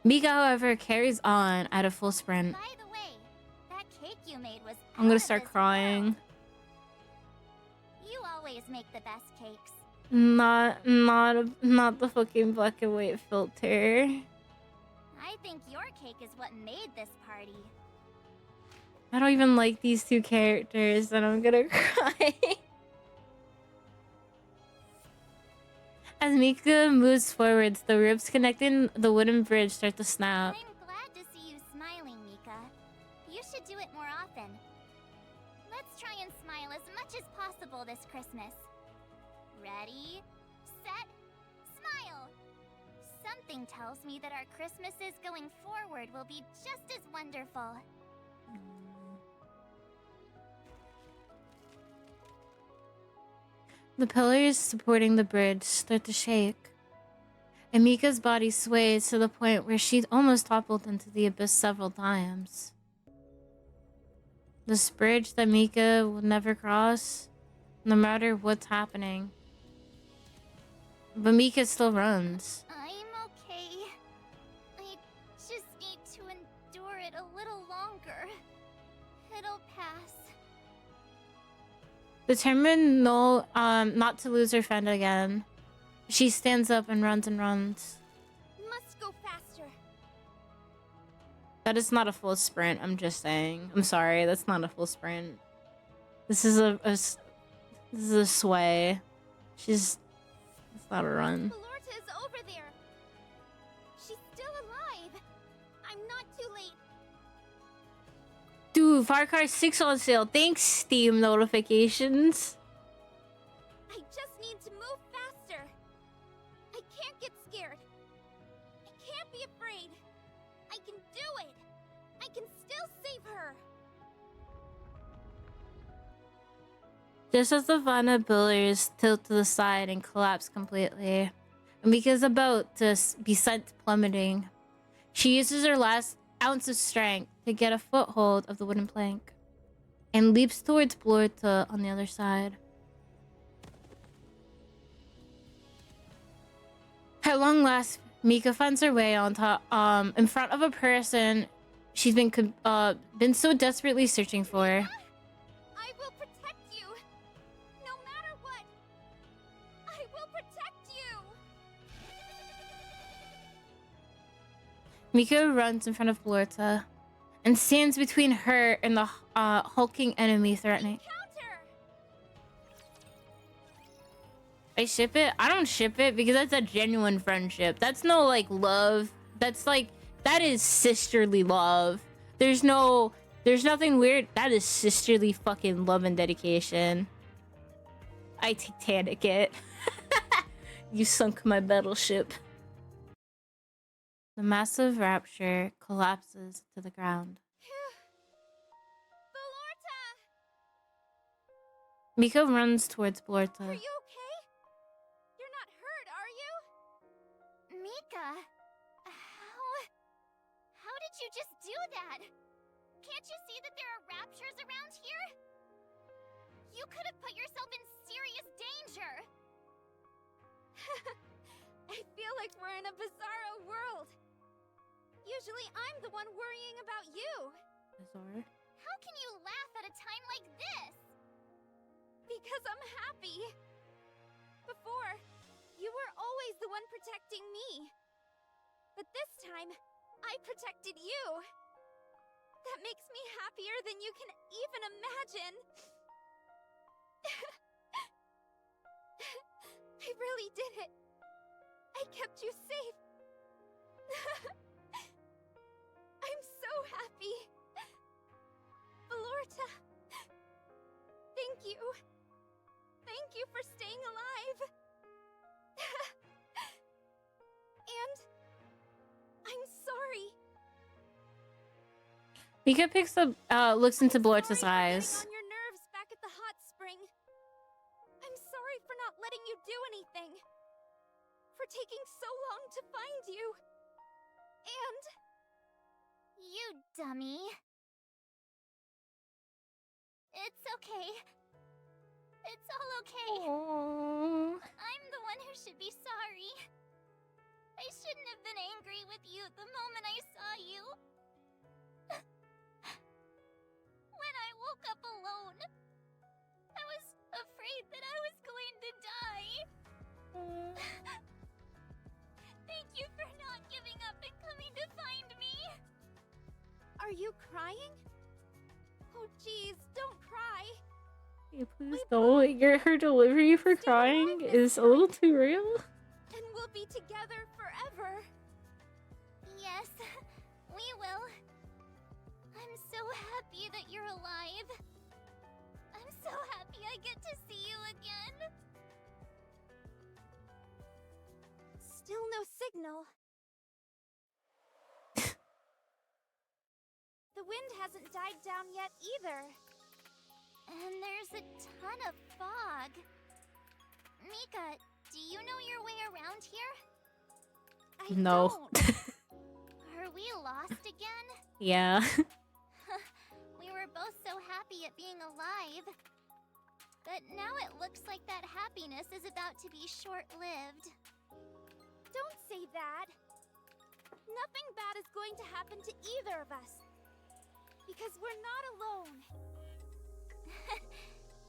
Mika, however, carries on at a full sprint. By the way, that cake you made was I'm gonna out of start this crying. world. You always make the best cakes. Not the fucking black and white filter. I think your cake is what made this party. I don't even like these two characters, and I'm gonna cry. As Mika moves forwards, the ropes connecting the wooden bridge start to snap. I'm glad to see you smiling, Mika. You should do it more often. Let's try and smile as much as possible this Christmas. Ready, set, smile! Something tells me that our Christmases going forward will be just as wonderful. The pillars supporting the bridge start to shake, and Mika's body sways to the point where she'd almost toppled into the abyss several times. This bridge that Mika will never cross, no matter what's happening. But Mika still runs. I'm okay. I just need to endure it a little longer. It'll pass. Determined not to lose her friend again, she stands up and runs and runs. Must go faster. That is not a full sprint, I'm just saying. I'm sorry, that's not a full sprint. This is this is a sway. It's not a run. Valorta is over there. She's still alive. I'm not too late. Dude, Far Cry 6 on sale. Thanks, Steam notifications. I just need to move faster. I can't get scared. I can't be afraid. I can do it. I can still save her. Just as the Vanna pillars tilt to the side and collapse completely, Mika's about to be sent plummeting. She uses her last ounce of strength to get a foothold of the wooden plank and leaps towards Blorta on the other side. At long last, Mika finds her way on top, in front of a person she's been so desperately searching for. I will protect you. No matter what. I will protect you. Mika runs in front of Blorta and stands between her and the hulking enemy threatening. Counter. I ship it? I don't ship it because that's a genuine friendship. That's no like love. That's like, that is sisterly love. There's nothing weird. That is sisterly fucking love and dedication. I Titanic it. You sunk my battleship. The massive rapture collapses to the ground. Valorta! Mika runs towards Blorta. Are you okay? You're not hurt, are you? Mika, how did you just do that? Can't you see that there are raptures around here? You could have put yourself in serious danger. I feel like we're in a bizarro world. Usually I'm the one worrying about you. Bizarre. How can you laugh at a time like this? Because I'm happy. Before, you were always the one protecting me. But this time, I protected you. That makes me happier than you can even imagine. I really did it. I kept you safe. I'm so happy. Valorta Ballorta! Thank you. Thank you for staying alive. And I'm sorry. Mika picks up, looks into Blorta's Sorry eyes. for getting on your nerves back at the hot spring. I'm sorry for not letting you do anything. For taking so long to find you. And... You dummy. It's okay. It's all okay. Aww. I'm the one who should be sorry. I shouldn't have been angry with you the moment I saw you. When I woke up alone, I was afraid that I was going to die. Thank you for not giving up and coming to find me. Are you crying? Oh jeez, don't cry. Hey, please don't. Her delivery for crying is a little too real. And we'll be together forever. Yes, we will. I'm so happy that you're alive. I'm so happy I get to see you again. Still no signal. The wind hasn't died down yet either. And there's a ton of fog. Mika, do you know your way around here? I No. don't. Are we lost again? Yeah. We were both so happy at being alive. But now it looks like that happiness is about to be short-lived. Don't say that. Nothing bad is going to happen to either of us. Because we're not alone.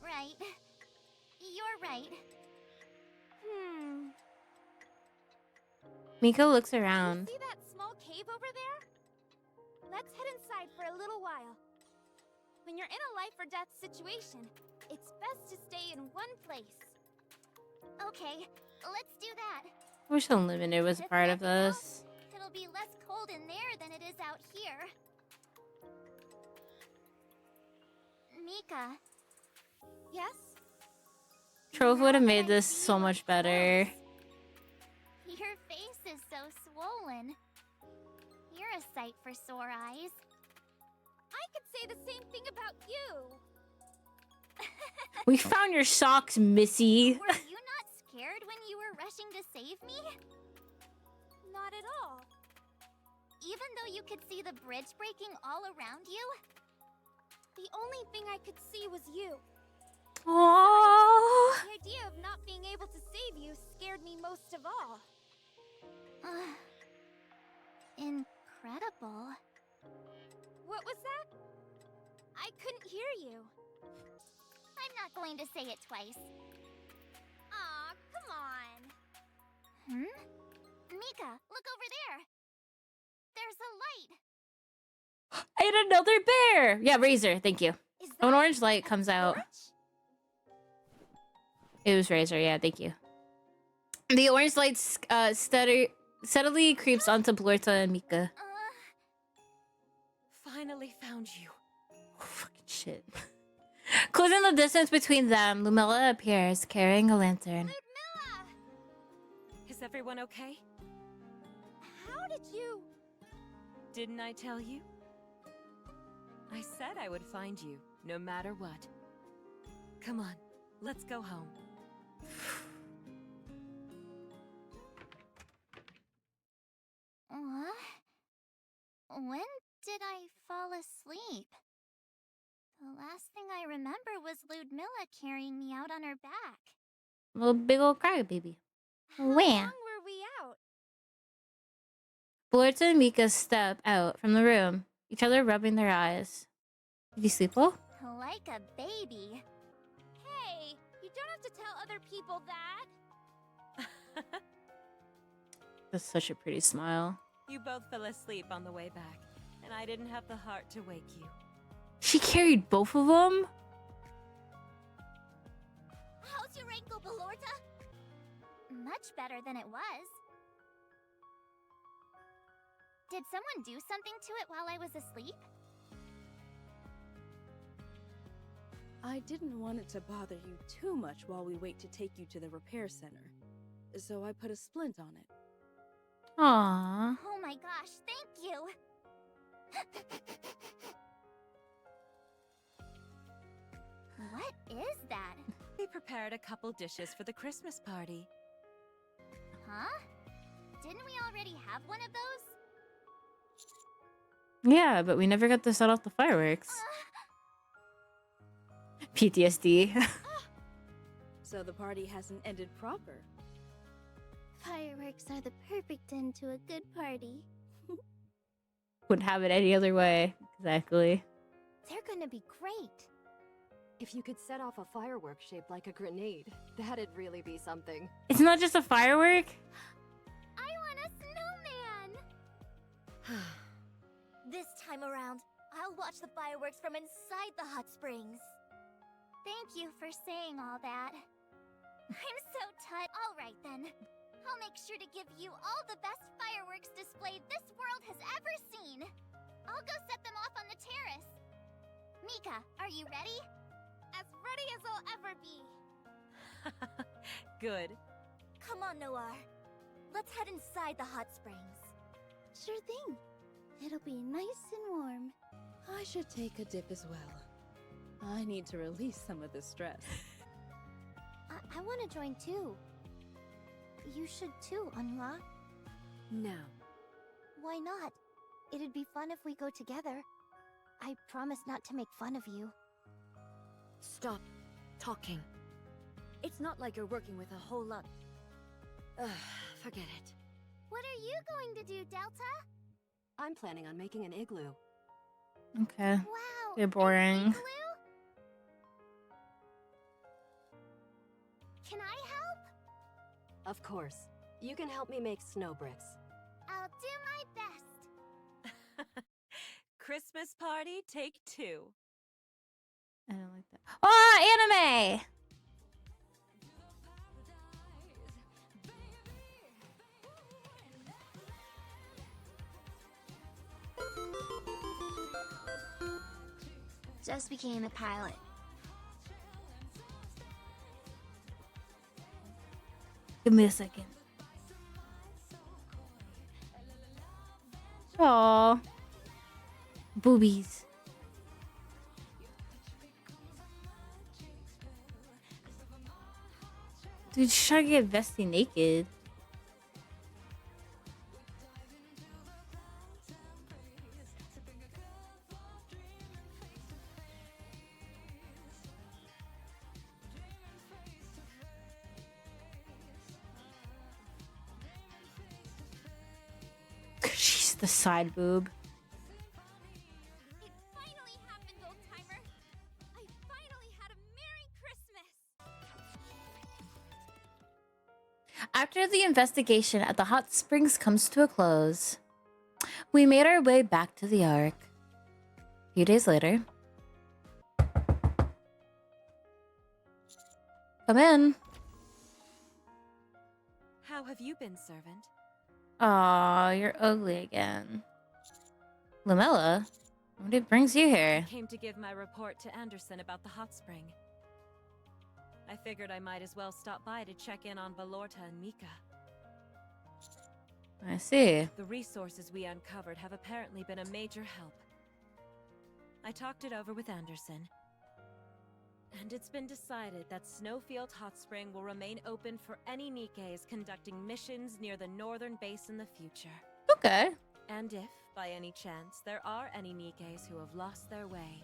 Right. You're right. Mika looks around. See that small cave over there? Let's head inside for a little while. When you're in a life or death situation, it's best to stay in one place. Okay, let's do that. Wish Unlimited was a If part of nothing else, this. It'll be less cold in there than it is out here. Mika. Yes? Trove would have Now that made I this see so you much up better. close, your face is so swollen. You're a sight for sore eyes. I could say the same thing about you. We found your socks, Missy. Were you not scared when you were rushing to save me? Not at all. Even though you could see the bridge breaking all around you? The only thing I could see was you. Aww. The idea of not being able to save you scared me most of all. Incredible. What was that? I couldn't hear you. I'm not going to say it twice. Aw, come on. Mika, look over there. There's a light. I had another bear. Yeah, Razor. Thank you. Is An that orange light a comes out. torch? It was Razor. Yeah, thank you. The orange light steadily creeps onto Blorta and Mika. Finally found you. Oh, fucking shit. Closing the distance between them, Lumella appears carrying a lantern. Ludmilla! Is everyone okay? How did you... Didn't I tell you? I said I would find you, no matter what. Come on, let's go home. When did I fall asleep? The last thing I remember was Ludmilla carrying me out on her back. Little big old crybaby. How Wham! long were we out? Blorta and Mika step out from the room, each other rubbing their eyes. Did you sleep well? Like a baby. Hey, you don't have to tell other people that. That's such a pretty smile. You both fell asleep on the way back, and I didn't have the heart to wake you. She carried both of them? How's your ankle, Ballorta? Much better than it was. Did someone do something to it while I was asleep? I didn't want it to bother you too much while we wait to take you to the repair center. So I put a splint on it. Aww. Oh my gosh, thank you! What is that? We prepared a couple dishes for the Christmas party. Huh? Didn't we already have one of those? Yeah, but we never got to set off the fireworks. PTSD. So the party hasn't ended proper. Fireworks are the perfect end to a good party. Wouldn't have it any other way. Exactly. They're gonna be great. If you could set off a firework shaped like a grenade, that'd really be something. It's not just a firework. I want a snowman! This time around, I'll watch the fireworks from inside the hot springs. Thank you for saying all that. I'm so touched. Alright then. I'll make sure to give you all the best fireworks display this world has ever seen. I'll go set them off on the terrace. Mika, are you ready? As ready as I'll ever be. Good. Come on, Noir. Let's head inside the hot springs. Sure thing. It'll be nice and warm. I should take a dip as well. I need to release some of the stress. I want to join too. You should too, Anhua. No. Why not? It'd be fun if we go together. I promise not to make fun of you. Stop talking. It's not like you're working with a whole lot. Forget it. What are you going to do, Delta? I'm planning on making an igloo. Okay. Wow. They're boring. An igloo? Can I help? Of course. You can help me make snow bricks. I'll do my best. Christmas party, take 2. I don't like that. Oh, anime! Just became a pilot. Give me a second. Aww. Boobies. Dude, she's trying to get Vesty naked. She's the side boob. It finally happened, old timer. I finally had a Merry Christmas. After the investigation at the hot springs comes to a close, we made our way back to the Ark. A few days later. Come in. How have you been, servant? Aw, you're ugly again. Lumella, what brings you here? I came to give my report to Anderson about the hot spring. I figured I might as well stop by to check in on Valorta and Mika. I see. The resources we uncovered have apparently been a major help. I talked it over with Anderson. And it's been decided that Snowfield Hot Spring will remain open for any Nikkeis conducting missions near the northern base in the future. Okay. And if, by any chance, there are any Nikkeis who have lost their way,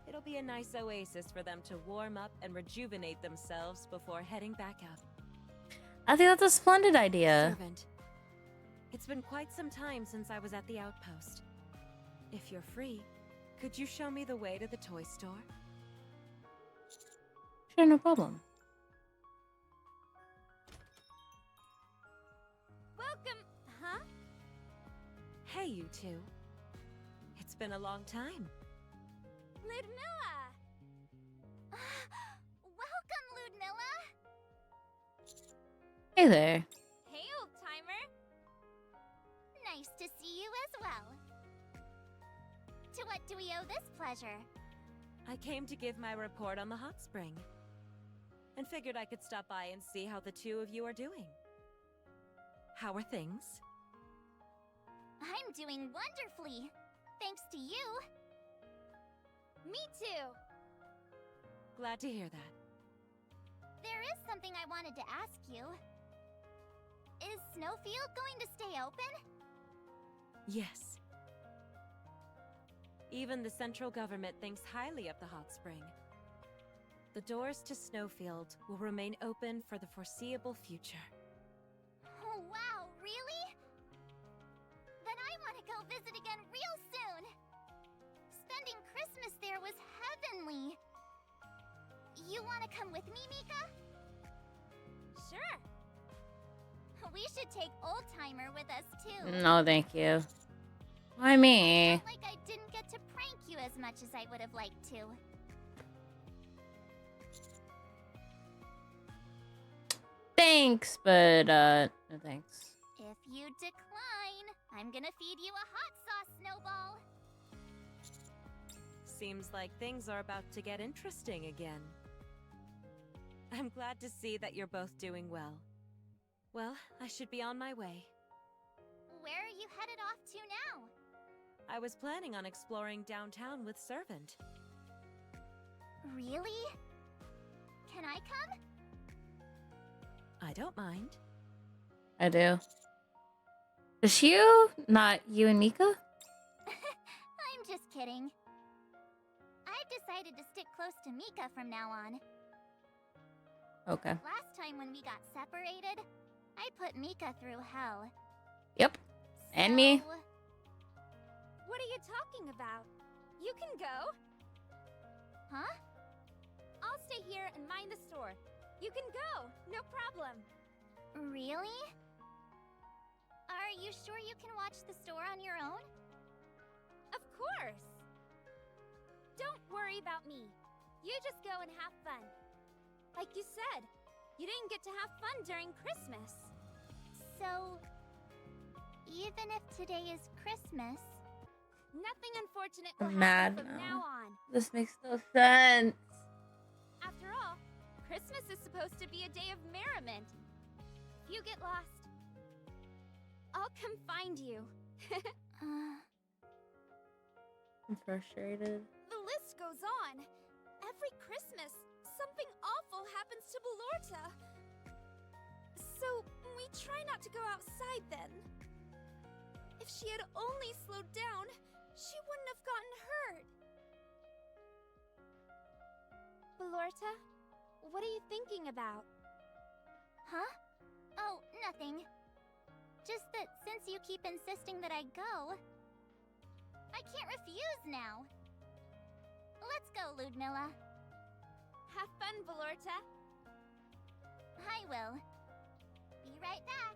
it'll be a nice oasis for them to warm up and rejuvenate themselves before heading back up. I think that's a splendid idea. Servant, it's been quite some time since I was at the outpost. If you're free, could you show me the way to the toy store? Sure, no problem. Welcome, huh? Hey, you two. It's been a long time. Ludmilla! Welcome, Ludmilla! Hey there. Hey, old timer! Nice to see you as well. To what do we owe this pleasure? I came to give my report on the hot spring. And figured I could stop by and see how the two of you are doing. How are things? I'm doing wonderfully. Thanks to you. Me too. Glad to hear that. There is something I wanted to ask you. Is Snowfield going to stay open? Yes. Even the central government thinks highly of the hot spring. The doors to Snowfield will remain open for the foreseeable future. Oh, wow, really? Then I want to go visit again real soon. Spending Christmas there was heavenly. You want to come with me, Mika? Sure. We should take Old Timer with us too. No, thank you. Why me? I felt like I didn't get to prank you as much as I would have liked to. Thanks, but no thanks. If you decline, I'm gonna feed you a hot sauce snowball. Seems like things are about to get interesting again. I'm glad to see that you're both doing well. Well, I should be on my way. Where are you headed off to now? I was planning on exploring downtown with Servant. Really? Can I come? I don't mind. I do. Is you? Not you and Mika? I'm just kidding. I've decided to stick close to Mika from now on. Okay. Last time when we got separated, I put Mika through hell. Yep. And me. So, What are you talking about? You can go. huh? I'll stay here and mind the store. You can go. No problem. Really? Are you sure you can watch the store on your own? Of course. Don't worry about me. You just go and have fun. Like you said, you didn't get to have fun during Christmas. So, even if today is Christmas, Nothing unfortunate will I'm happen mad from now. now on. This makes no sense. After all, Christmas is supposed to be a day of merriment. If you get lost, I'll come find you. I'm frustrated. The list goes on. Every Christmas, something awful happens to Belorta. So, we try not to go outside then. If she had only slowed down, she wouldn't have gotten hurt. Belorta, what are you thinking about? huh? Oh, nothing. Just that since you keep insisting that I go, I can't refuse now. Let's go, Ludmilla. Have fun, Belorta. I will. Be right back.